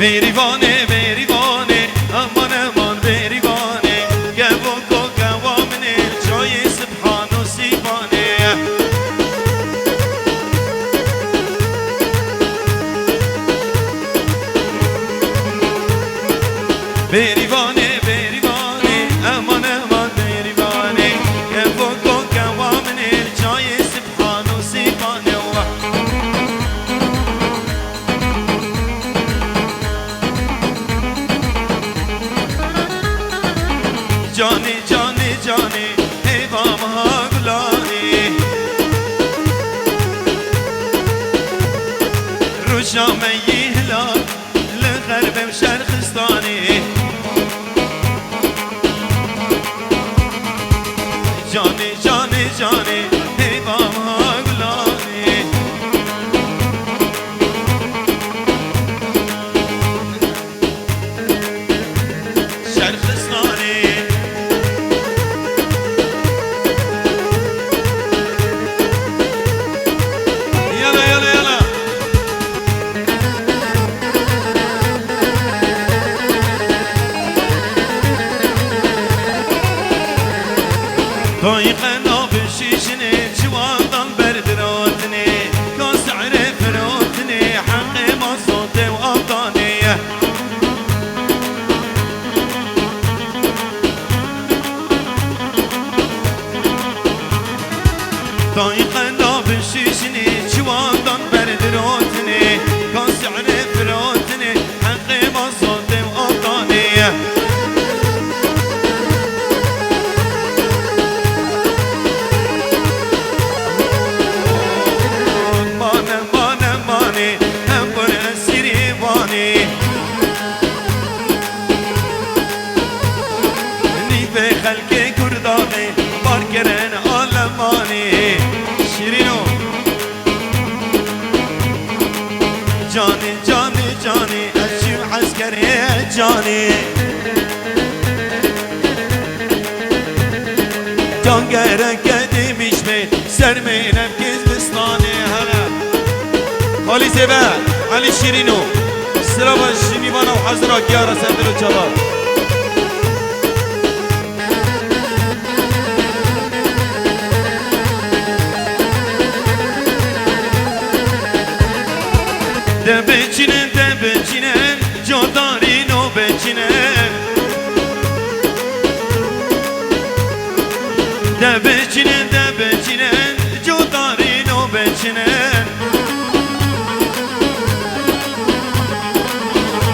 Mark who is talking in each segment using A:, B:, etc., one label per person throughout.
A: بریوانه بریوانه امان امان بریوانه گوو کو گوامنه جای سبحان و سیبانه بریوانه بریوانه امان امان بریوانه گوو کو گوامنه جای سبحان و سیبانه جانی جانی جانی ای بام ها گلانی رو شامه هلال لغربم شرقستانی جانی جانی جانی ای بام ها گلانی شرقستانی طايق ناب الشيشني جوادن بردراتني كاس عرف روتني حقي ما صوتي وأبطاني طايق ناب الشيشني جوادن بردراتني كاس عرف روتني حقي ما صوتي وأبطاني خلقي كرداني باركرن آلماني شيرينو جاني جاني جاني أشيو عسكري جاني جانجرك قديمش بيت سرمينا بكيز بسطاني هلا خالي زبا علي شيرينو سرابا الشميبانا وحزراك يا رسالة الجبال دبچینن دبچینن جاداری نو بچینن دبچینن دبچینن جاداری نو بچینن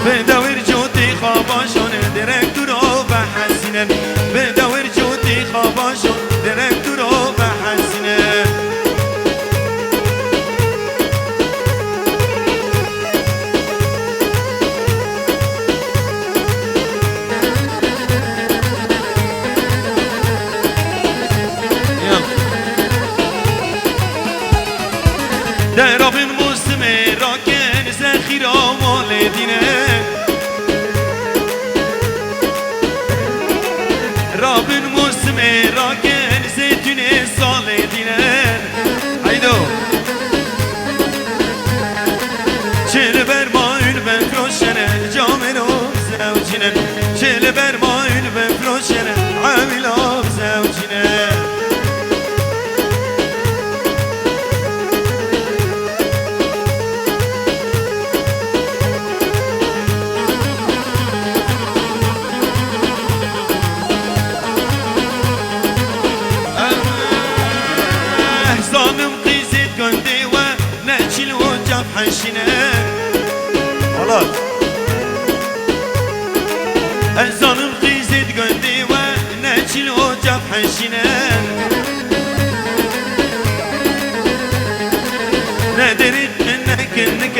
A: بدور جوتی خواباشون درکتورو بحسینن بدور جوتی خواباشون درکتورو بحسینن دراب موسم راکن زخیرا والدینه رابن موسم راکن زیتون سالدینه haydo چل برمایل بفروشنه جامل و زوجینه چل برمایل بفروشنه عامل و زوجینه حنشينه خلاص الزانم قيزت قندي ونجل وجاب حنشينه ندري انك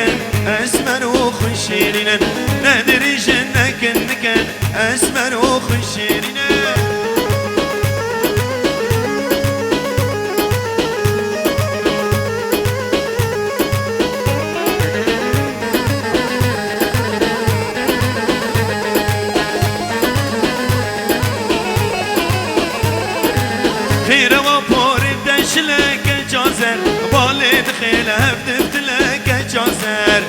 A: اسمر وخشيرين ندري انك اسمر وخشيرين خير وبور دشلك جازر بالد خيل هفتفت لك جازر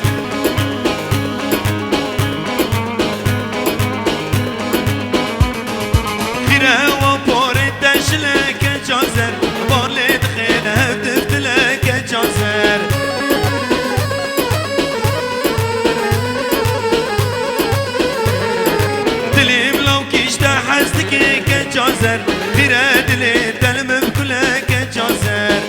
A: جازر غير دلي دلم بكلك جازر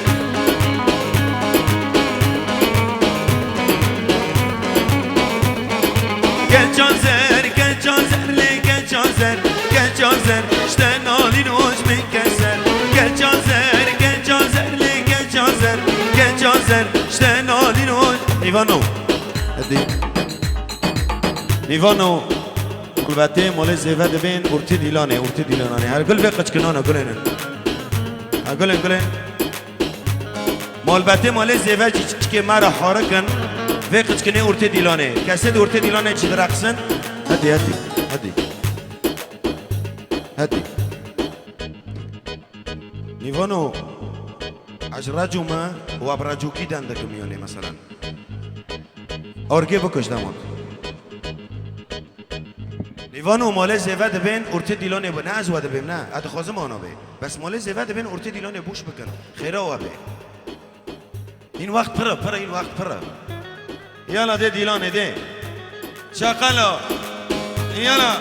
A: جازر جازر لي جازر جازر اشتنالي نوش من كسر جازر جازر لي جازر جازر اشتنالي نوش نيفانو هدي نيفانو البته مال زیاد بین ارتی دیلانه هر گل بقچ کنانه گلن هر گلن مال بته مال زیاد که مرا حارکن بقچ کنه ارتی دیلانه کسی ارتی دیلانه چی درقصن هدی نیوانو اجراجو ما و ابراجو کی دنده میونه مثلا اورگه بکش داماد لیوانو مال زیاد بین ارتی دیلانه با نه از وده بیم نه ادخوازم آنا بی بس مال زیاد بین ارتی دیلانه بوش بکن خیره و بی این وقت پره این وقت پره یالا ده دیلانه ده شاقلا یالا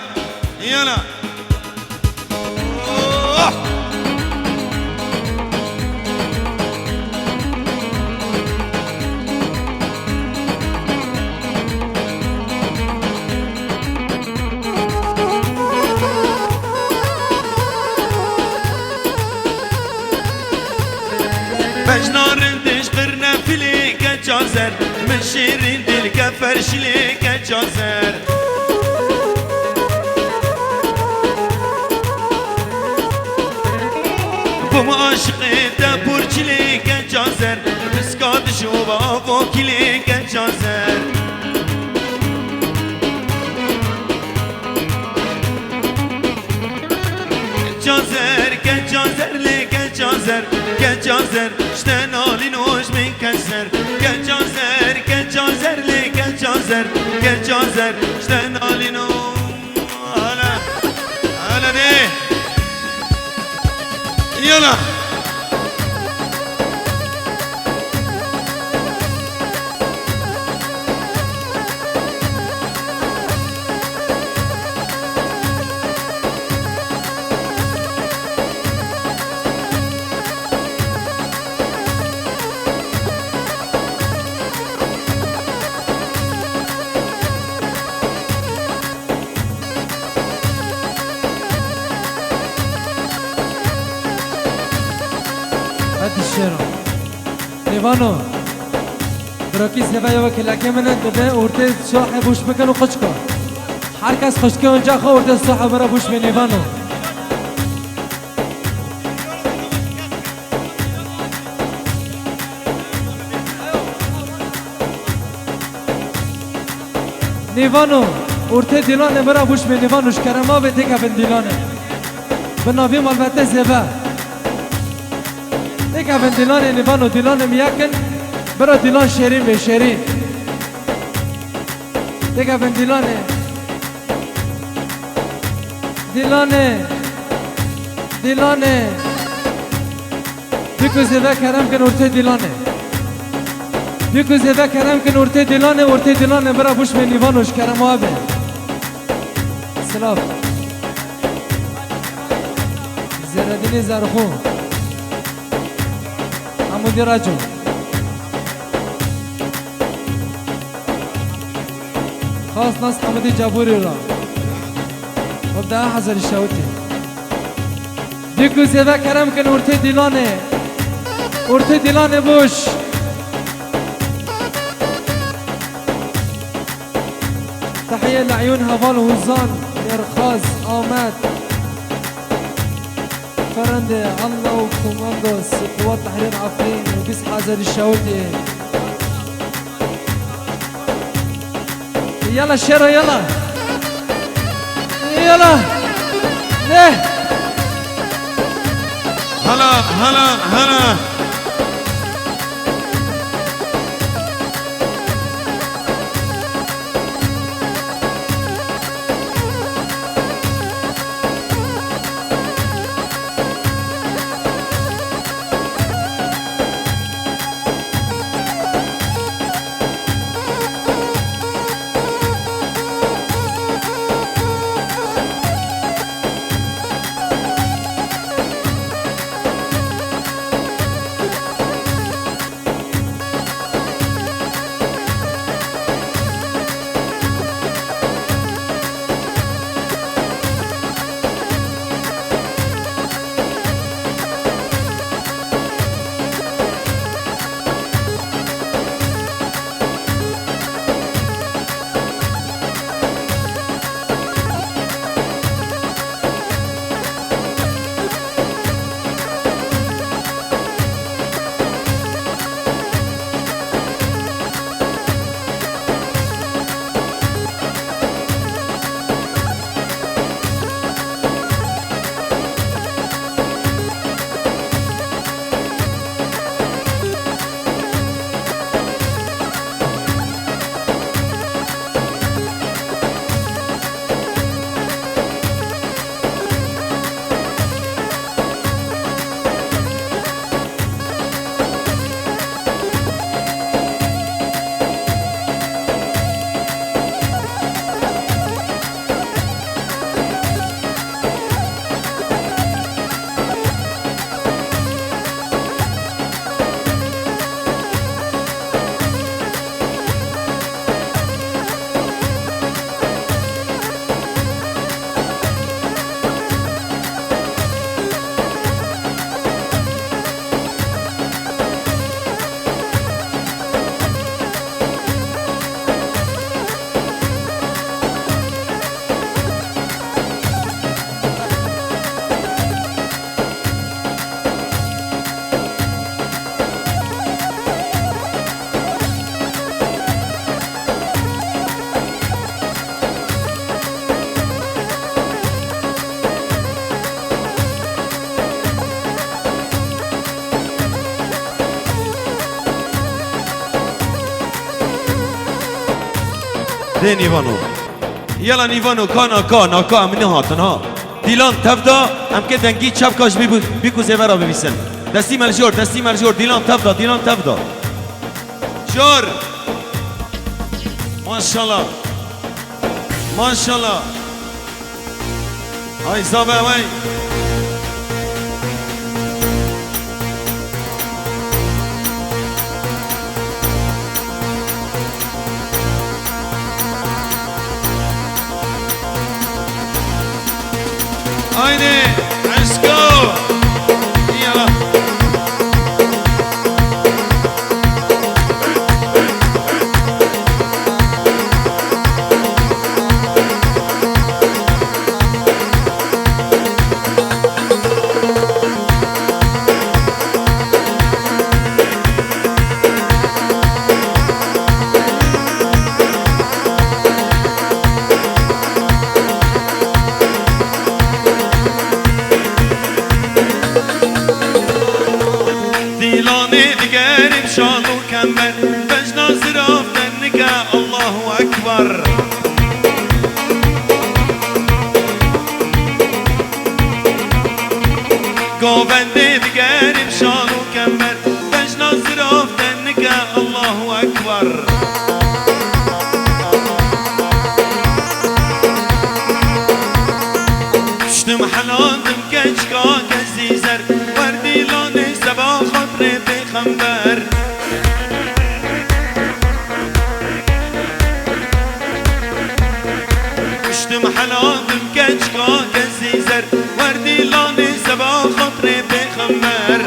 A: بجنارن تشقر نفلي كجازر من شيرين تلك فرشلي كجازر بم عاشقي تبورچلي كجازر مسكات شوبا وكلي كجازر جازر كجازر لي كجازر كجازر اشتنالي نوش من كسر كجازر لي كجازر اشتنالي نوش هلا دي يلا
B: لیوانو براکی سویا و کلاکی من دبه ارته صاحب بوش بکن و خوش کن هر کس خوشکه اونجا خو ارته صاحب مرا بوش به لیوانو لیوانو ارته دیلانه مرا بوش به لیوانوش کرما به تکا بن دیلانه بنابیم البته زبه دیگه بن دیلان لیوانو دیلان میاکن برا دیلان شیرین به شیرین دیگه بن دیلانه بیکو زیوه کرم کن ارته دیلانه بیکو زیوه کرم کن ارته دیلانه برا بوش به لیوانوش کرم آبه سلام زیردین زرخون مدير رجل خاص ناس حمدي جابوري را وبدا حضر الشوتي ديكو زيدا كرم كن ارتي ديلانه بوش تحية لعيون هفال وزان يرخاز آمد فرنده الله وكوماندوس قوات تحرير عفرين وبيس حازر الشوتي يلا شيرو يلا ليه
A: هلا ده نیوانو یلا نیوانو کانا من هاتن ها دیلان تفدا هم که دنگی چپ کاش بیکو زیورا ببیسن دستی مرجور دیلان تفدا جور ماشالله های زابه وای haydi let's go yalla گوونده دیگریم شان و کمر بجنا زرافتن نگه الله اکبر شتم حلاندم گچکا کسی زر وردی لانه سبا خاطر پیغمبر شتم حلاندم گچکا کسی زر وردی لانه سبا خاطر پیغمبر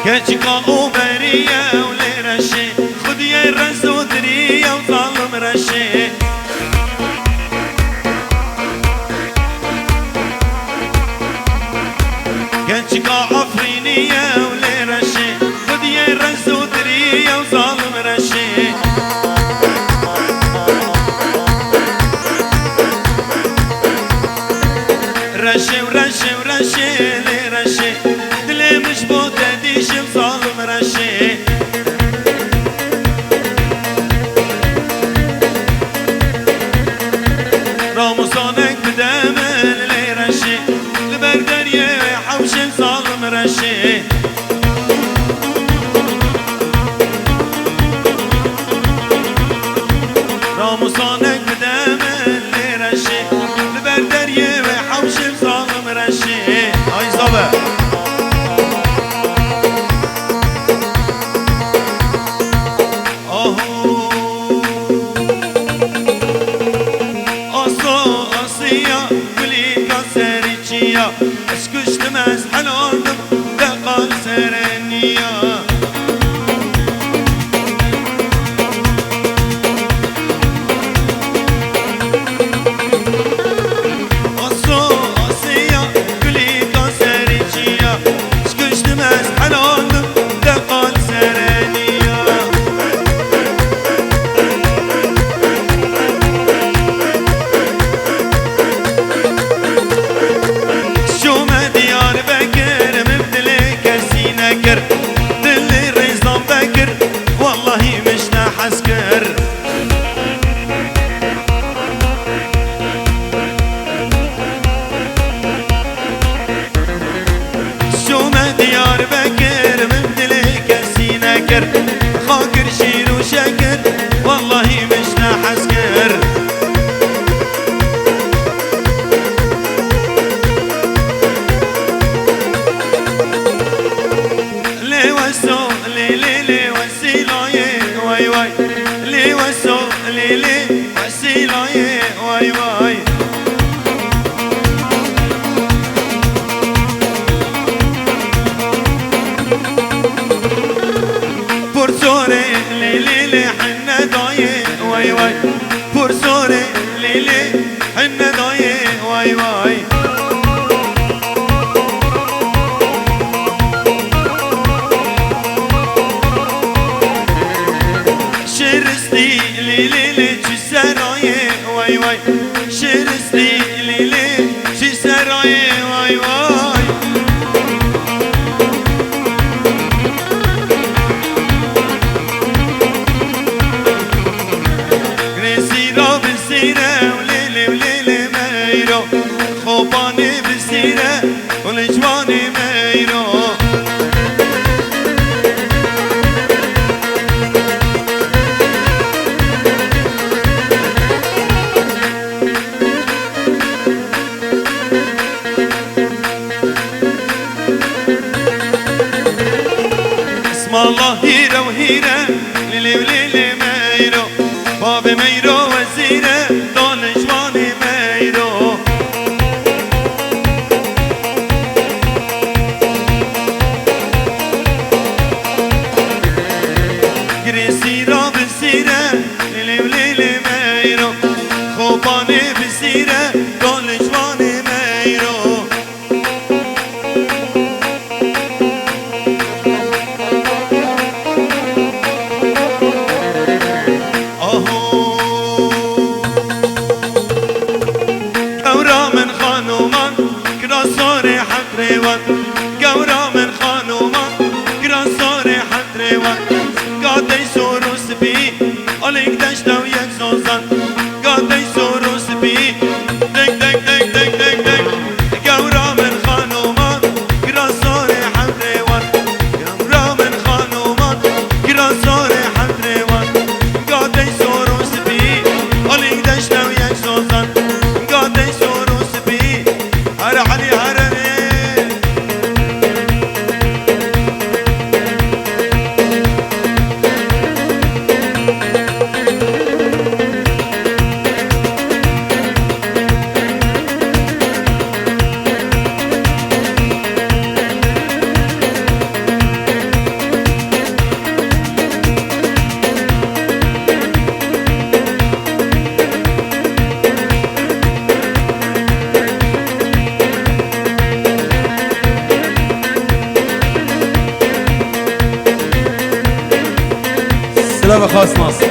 A: گچکا او بریه و لیرشه خودی رزو دریه و ظالم رشه گچکا آفرینیه و لیرشه خودی رزو دریه و ظالم رشه رشه لرشه دل مش بود دیشم ظالم رشه راموسانك بدمن لرشه لبر دريه حوشم ظالم رشه راموسانك بدمن لرشه لبر دريه حوشم ظالم رشه های زابه آسیا گلی کاسری چیا اشکشتم از حلالم دقال سرنیا آسیا گلی کاسری چیا اشکشتم از حلالم دقال سرنیا دلي ريزان بكر والله مش نحسكر شو ما ديار بكر من دلي كسينكر خاكر شير وشكر والله مش نحسكر پرسوره لیلی حنه دایه وای وای شرستی لیلی چی سرایه وای وای شرستی لیلی چی سرایه وای وای اسم الله هيرة وهيرة ليلي وليلي ميرو بابي ميرو وزيرة دون جواني ميرو سيرة بسيرة ليلي وليلي ميرو خوباني بسيرة دون جواني ميرو اهو قورا من خانومان كراسوري حتريوان قورا من خانومان كراسوري حتريوان قاعد يسوروس بي عليك دشتا وياك زوزان قاعد يسوروس بي دك دك دك دك دك دك قورا من خانومان كراسوري حتريوان قورا من خانومان كراسوري حتريوان قاعد يسوروس بي عليك دشتا وياك زوزان قاعد يسوروس بي هر علي هرني سلامة خاص ناصر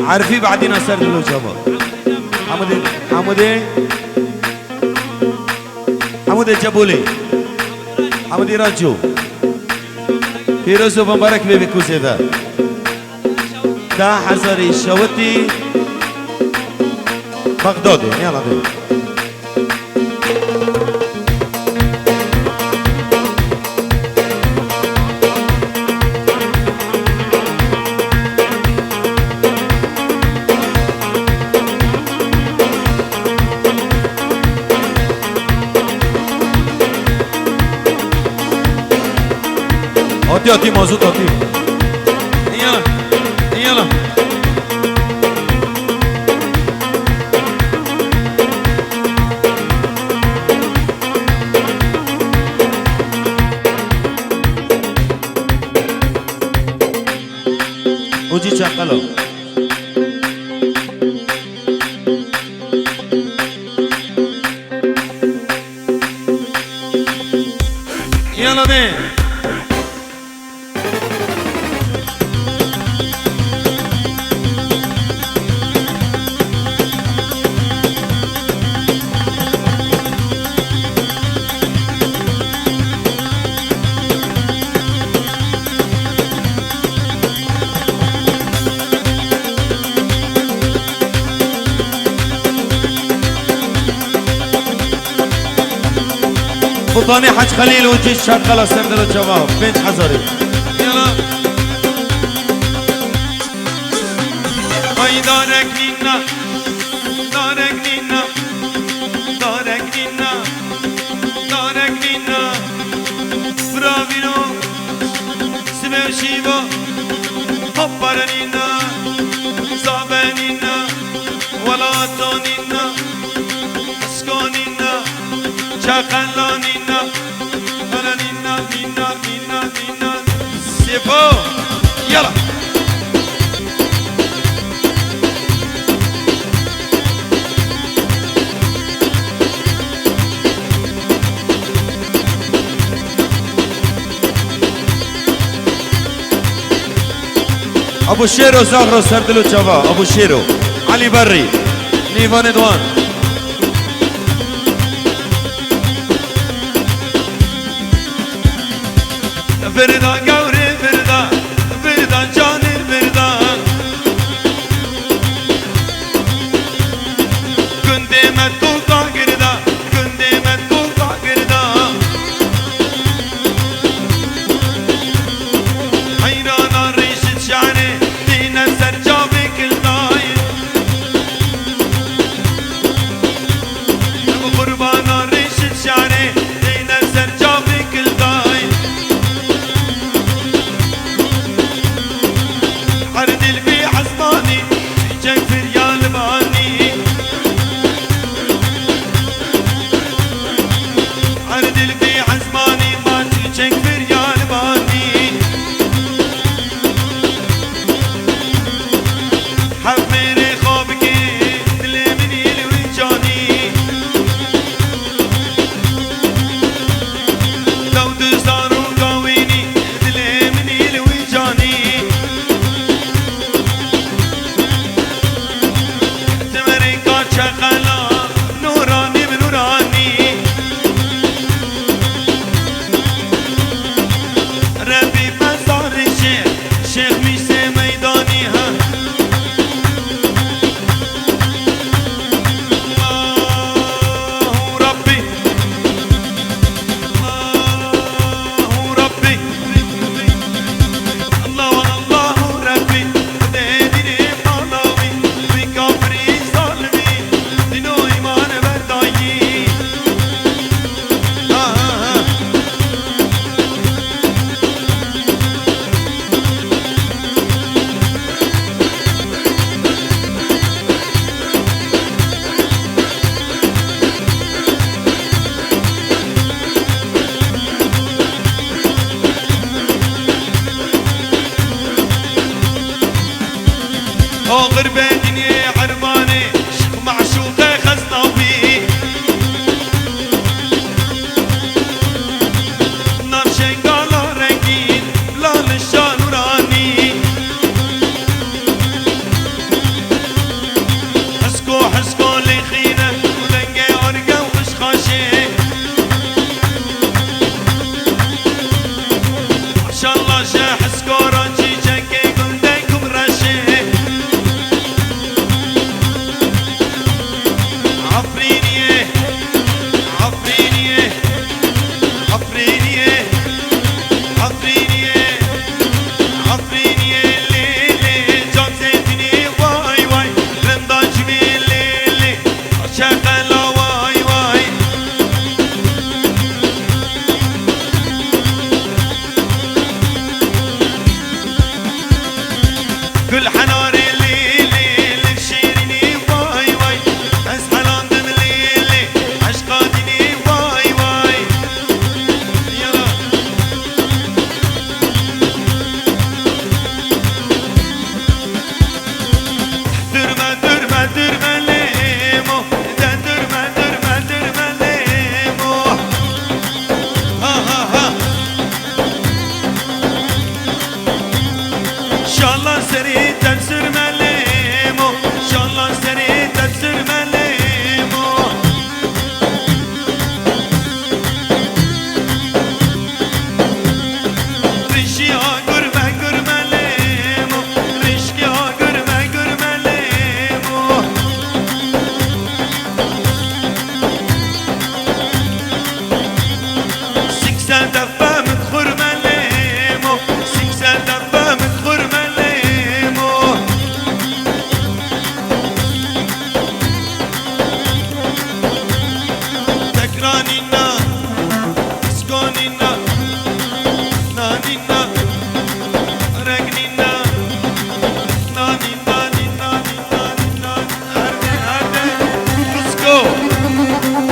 A: عارفين بعدين سرد له جواب حمودي جابولي حمودي راجو فيروز و مبارك بيبي كوسيفا دا حزاري شوتي بغدادي يلا بيبي هاتي مازوت هاتي يلا يلا وجي شغله يلا بيه بطاني حج خليل وجيش شغله سندل الجواب بنت حزري يلا هاي دارك نينا دارك نينا دارك نينا دارك نينا برافينو سبب شيبا هبرنينا زابنينا ولا تونينا اسكونينا شغلانينا بلانينا نينا نينا نينا سيبو يلا ابو شيرو زغرو سردلو جوا ابو شيرو علي بري نيفان دوان فردا گوری فردا فردا جانی فردا گنده من تو کا گردا گنده من تو کا گردا حیرانا ریش شعره دین سر جاوی کلدای قربانا ریش شعره دین سر جاوی کلدای حزماني ما تجيك بريال باني حمري خوبك دلي مني الوجاني لو تزاروا قاويني دلي مني الوجاني تمريكا شغلا نوراني بنوراني ربي مزار الشيخ شيخ ميسي ميداني ها الله ربي الله ربي الله الله ربي ديني مالاوي بكفري ظالمي دينو إيمان بردايي غربة دنيا عرباني شيخ معشوقة خزناوي نار شنقالة رنقين بلا للشان وراني حسكو حسكو لخينة ولنقي عرقة وخشخاشي ما شاء الله شا حسكو رانجي جنكي قلديكم رشي عفرينية عفرينية عفرينية عفرينية عفرينية ليلي جان زيتني واي واي رمضان جميل ليلي شغلة واي واي كل حناري ليلي لبشيرني واي واي أسحل عندم ليلي عشقاتني واي واي يلا درما درما درما ليمو دا درما درما درما ليمو ها ها ها إن شاء الله سريع تبصر مليمو إن شاء الله سريع تبصر مليمو ريشي هاجر مهجر مليمو ريشكي هاجر مهجر مليمو سكسة دفا متخر مليمو سكسة دفا متخر مليمو تكرانينا سكونينا نانينا رقنينا ناني ناني ناني ناني ناني هردي هردي Let's go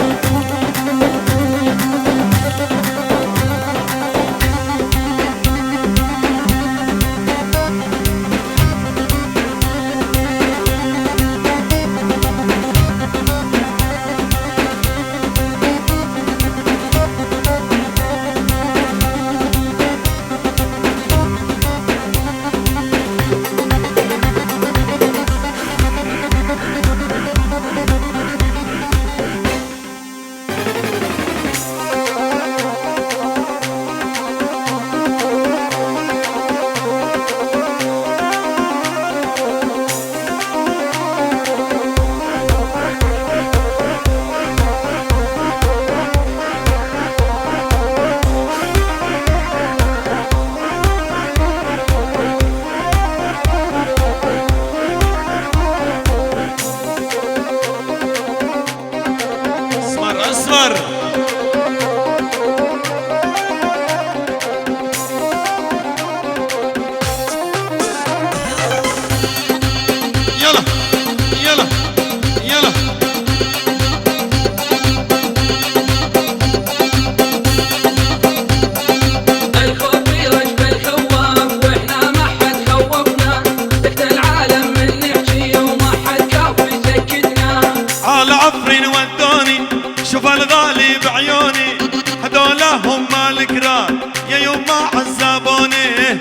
A: الكرام يا يما عزابوني.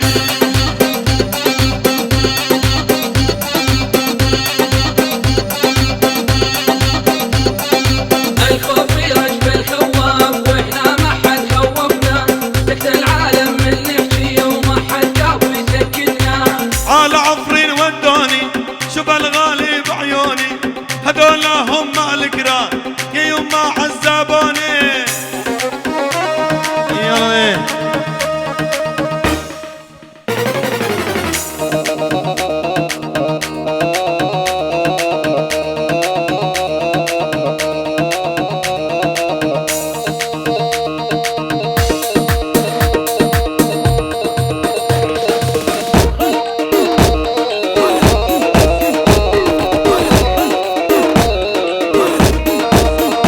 C: الخوف يرجف الخواف واحنا ما حد خوفنا، سكت العالم من نحكي وما حد جاب يسكتنا.
A: على عفرين ودوني شوف الغالي بعيوني، هذولا هم الكرام يا يما عزابوني. يلا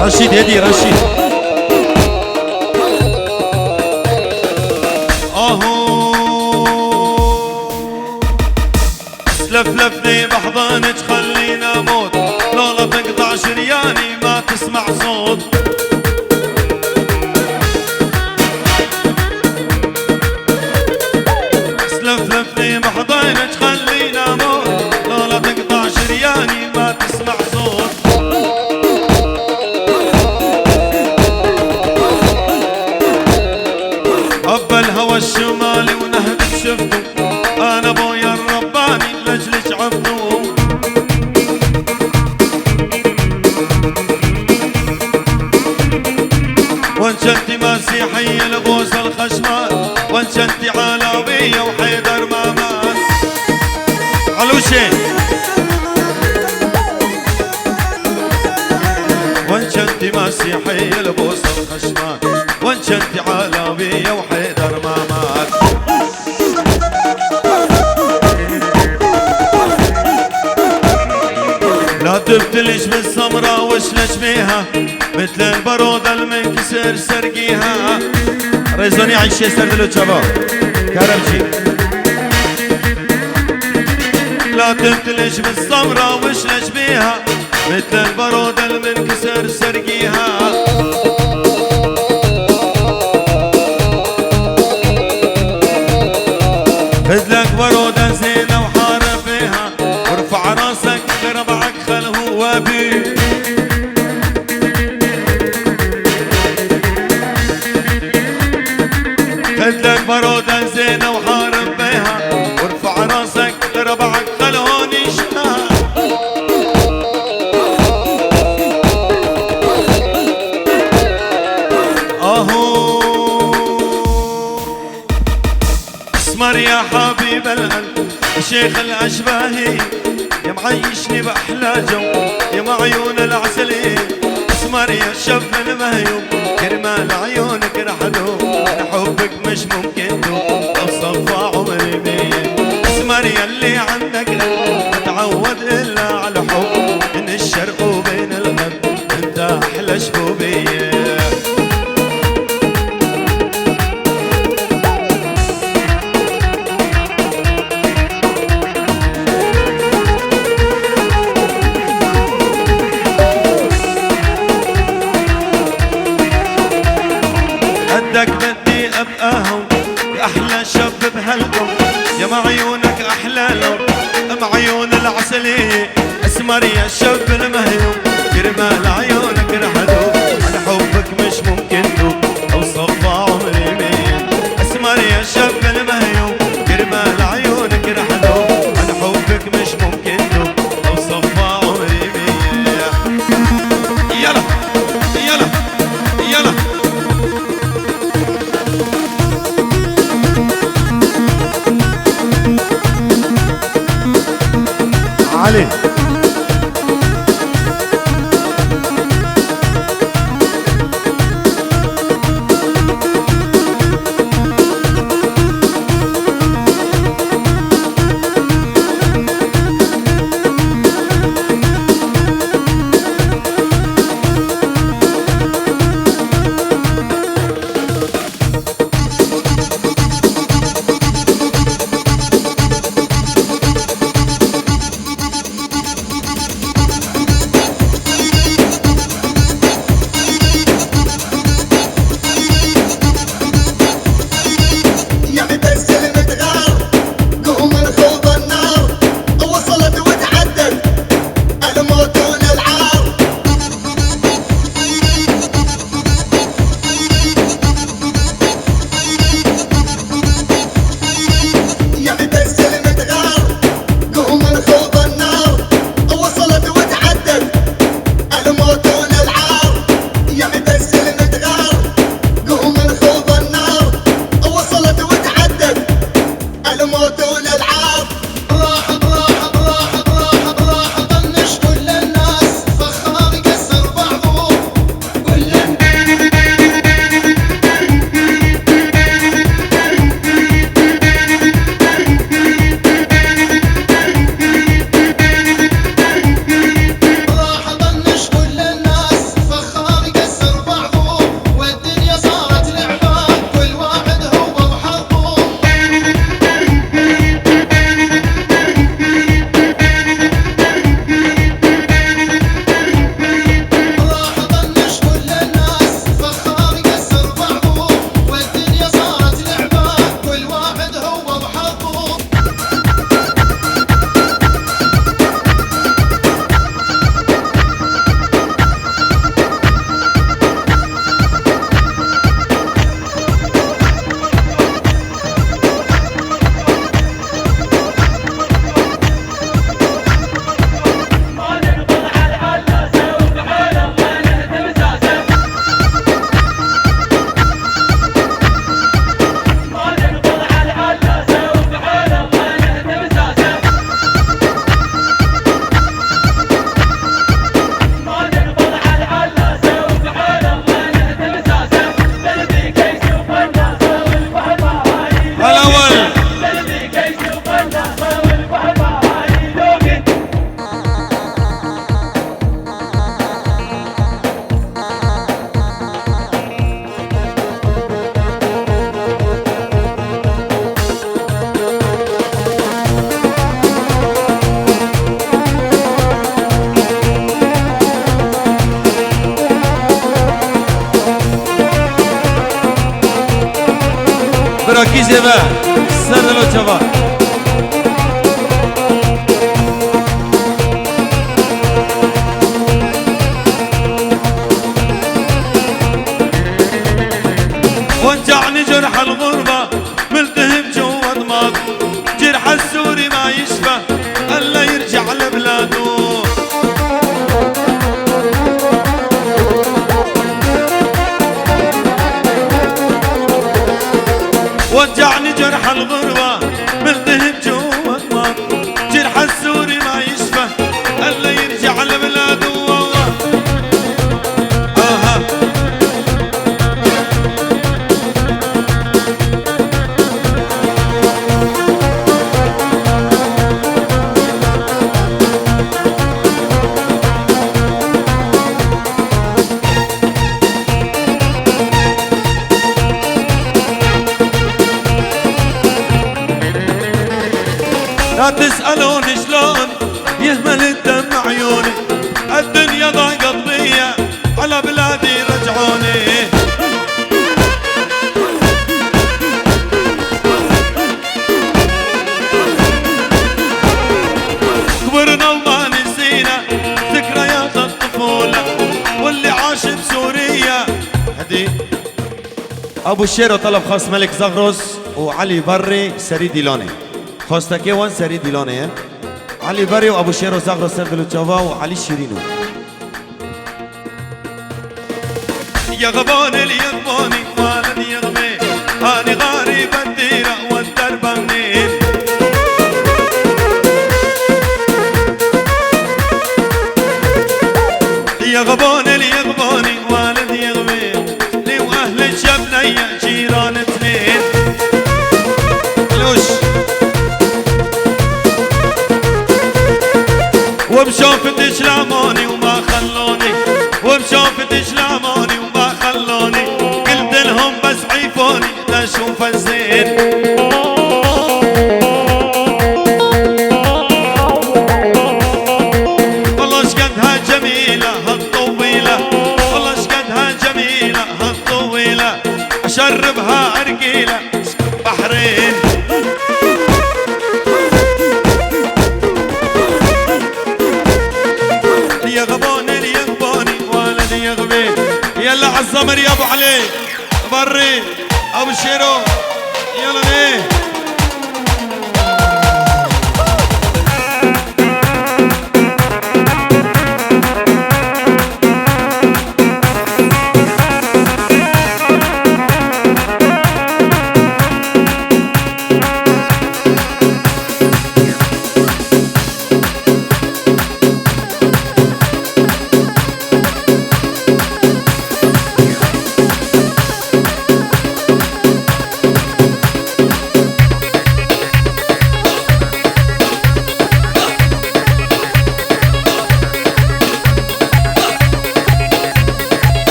A: رشيد هدي رشيد. اهو سلفلفني بحضانك خلينا اموت، لولا تقطع شرياني ما تسمع صوت. سلفلفني بحضانك خلينا اموت، لولا تقطع شرياني ما تسمع صوت. حب الهوى الشمالي ونهبك شفته، انا ابويا الرباني لاجلك عبده. وانت انت مسيحية لبوس الخشمان، وانت انت عالوية وحيدر مامان. علوشي وانت انت مسيحية لبوس الخشمان، وانت انت عالوية وحيدر مامان. لا تبتلش بالسمرة وشلش بيها، مثل البرودة المنكسر سرقيها. ريزوني عيشي سردلو شباب كرمشي. لا تبتلش بالسمرة وشلش بيها، مثل البرودة المنكسر سرقيها. خذلك برودة زينة وحارب فيها، وارفع راسك لربعك خل هو بيه. خذلك برودة زينة وحارب فيها، وارفع راسك لربعك خل هون يشتاق. اهو اسمر يا حبيب القلب شيخ الاشباهي، يا معيشني باحلى جو يا معيون العسلي. اسمر يا شاب المهيوم كرمال عيونك رح ادوم، انا حبك مش ممكن دوم لو صفى عمري بيه. اسمر يلي عندك قلب متعود الا على حب، من الشرق وبين الغرب انت احلى شبوبيه. قدك بدي ابقى هون يا احلى شاب بهالكون، يا معيونك احلى لون معيون العسلية. اسمر يا شاب المهيوم كرمال عيونك رح ادوب، انا حبك مش ممكن دوب او صفى عمري مين. اسمر يا شاب المهيوم كرمال عيونك رح ادوب، انا حبك مش ممكن دوب او صفى عمري مين. يلا يلا يلا علي. براكي زبا سردلو جواب وجعني جرح الغربة ملتهب جوا دماغ جرح السوري ما يشفى الا يرجع لبلاده وجعني جرح الغربة ملتهب جوا دماغ جرح السوري ما يشفى الا يرجع لبلاده لا تسألون شلون يهمل الدم عيوني الدنيا ضاقت بيا على بلادي رجعوني كبرنا وما نسينا ذكريات الطفولة واللي عاش بسوريا هدي ابو الشيرو طلب خاص ملك زغرس وعلي بري سريدي لوني خواستكي وان سري ديلانه علي بري وابو شيرو زغرو سردلو جوا وعلي شيرينو يا غبان اليغباني والد يغمي اني غارب الديره والدرب منين يا غبان اليغباني والد يغمي لي واهل الشبنيه جيران اثنين لوش وبشوفت شلاموني وما خلوني وبشوفت شلاموني وما خلوني قلت لهم بس عيفوني لاشوف الزين والله شقدها جميلة هالطويلة والله شقدها جميلة هالطويلة اشربها ارقيلة بحرين يلا عالزمر يا ابو علي بري ابو شيرو يلا ليه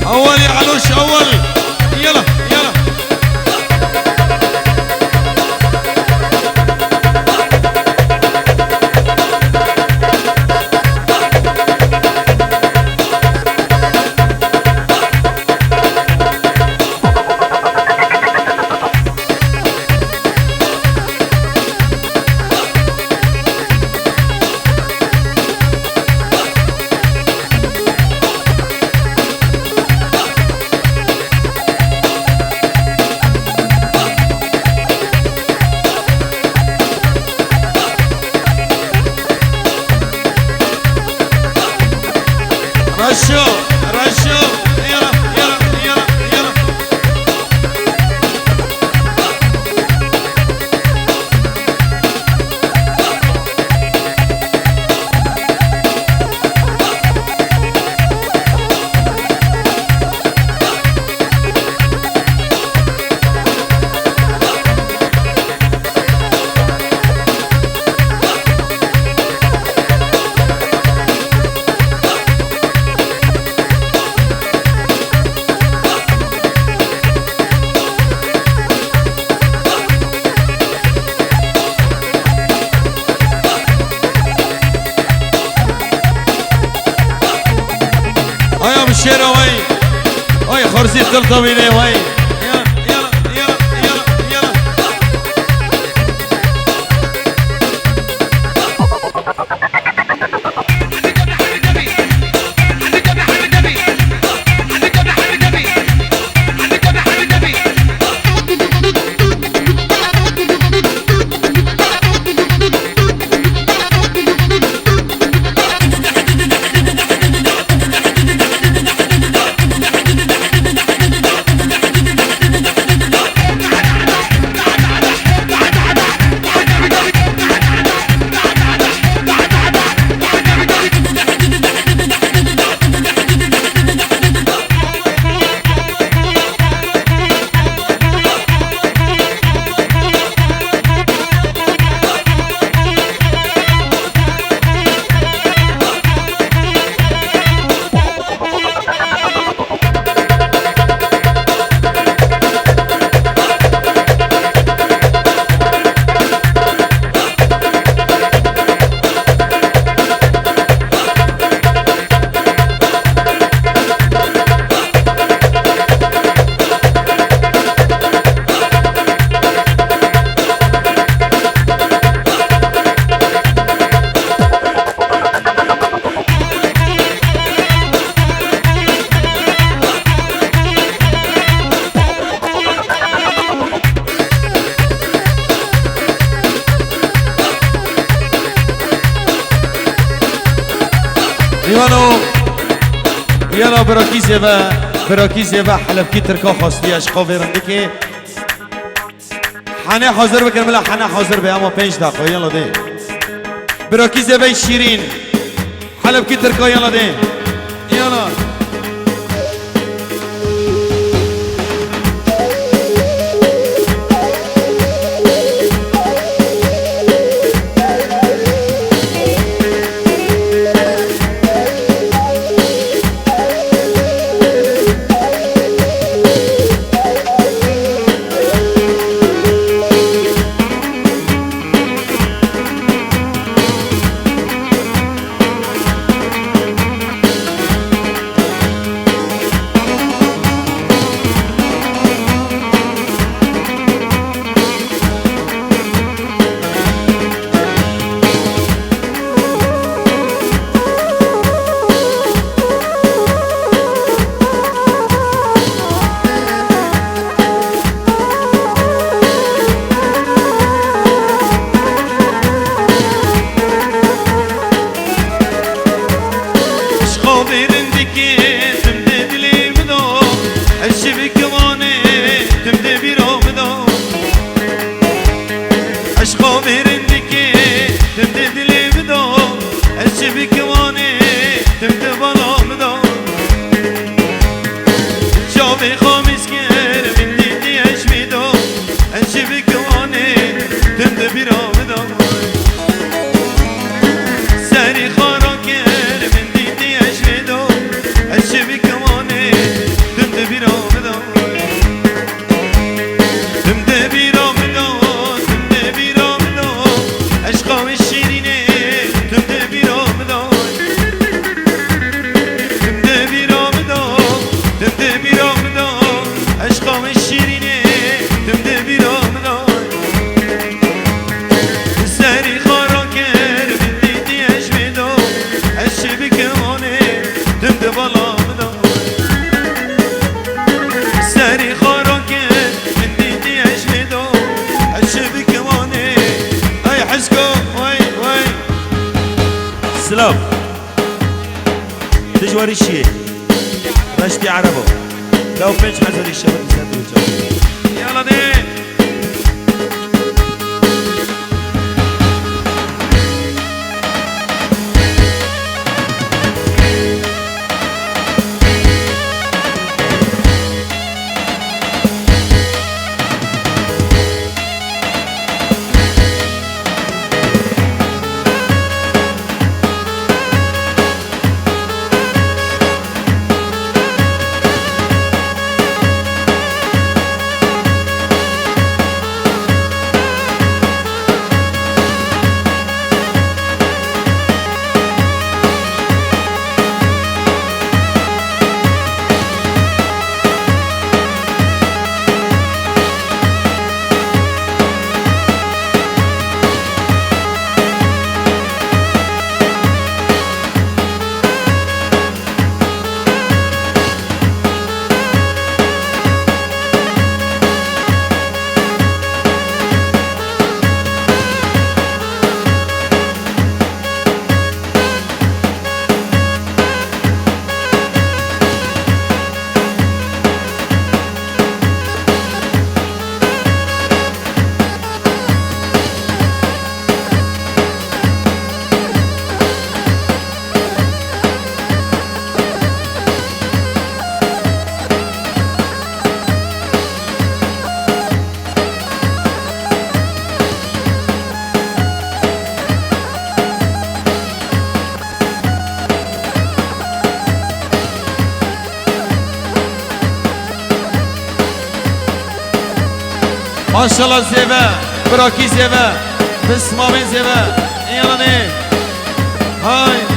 A: اول يا علوش اول يلا يلا رشو رشو يلا يلا يلا يلا شيرة وي وي خرسي تلطة بيني وي يلا يلا يلا يلا يلا ايوانو يلا براكيزي با براكيزي با حلب كي تركا خاصتي اشقا فيرندكي حنا حاضر بكن ملا حنا حاضر به اما 5 دقیقه يلا دي براكيزي با شيرين حلب كي تركا يلا دي يلا سلام دجواري شيء رشتي عربو لو فيش حزري الشباب يلا دي ماشاءالله زیبه براکی زیبه بسمامه زیبه ایالانه های